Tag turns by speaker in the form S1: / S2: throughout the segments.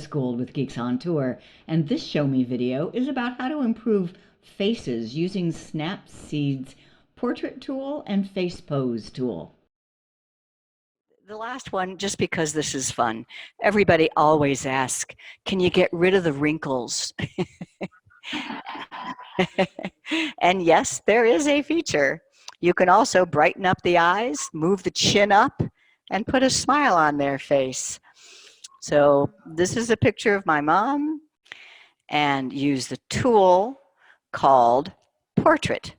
S1: Schooled with Geeks on Tour, and this Show Me video is about how to improve faces using Snapseed's Portrait Tool and Face Pose Tool.
S2: The last one, just because this is fun. Everybody always asks, can you get rid of the wrinkles? And yes, there is a feature. You can also brighten up the eyes, move the chin up, and put a smile on their face. So this is a picture of my mom, and use the tool called Portrait.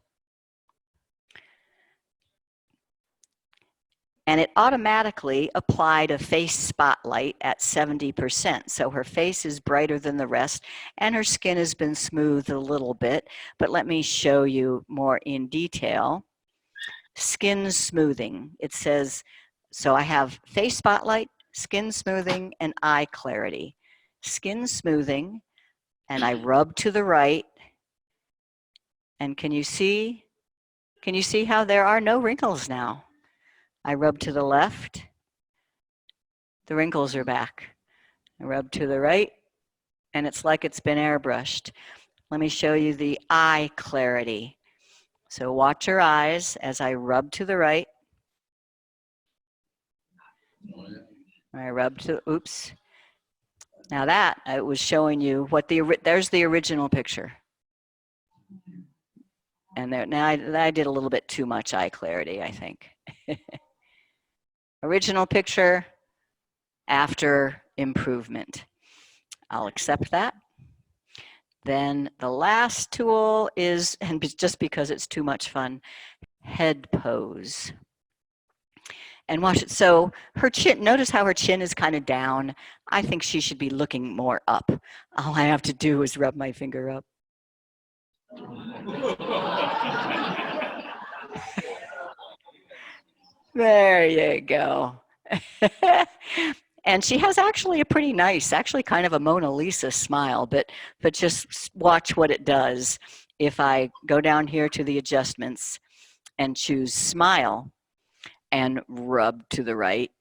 S2: And it automatically applied a face spotlight at 70%. So her face is brighter than the rest, and her skin has been smoothed a little bit. But let me show you more in detail. Skin smoothing. It says, so I have face spotlight, skin smoothing, and eye clarity. Skin smoothing, and I rub to the right. And can you see how there are no wrinkles now? I rub to the left, the wrinkles are back. I rub to the right, and it's like it's been airbrushed. Let me show you the eye clarity. So watch your eyes as I rub to the right. I rub to, oops. Now that, I was showing you what there's the original picture. And there, now I did a little bit too much eye clarity, I think. Original picture, after improvement. I'll accept that. Then the last tool is, and just because it's too much fun, head pose. And watch it. So her chin, notice how her chin is kind of down. I think she should be looking more up. All I have to do is rub my finger up. There you go. And she has actually a pretty nice, actually kind of a Mona Lisa smile, but just watch what it does. If I go down here to the adjustments and choose smile and rub to the right.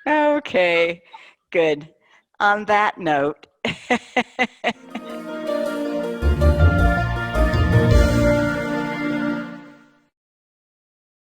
S2: Okay, good. On that note,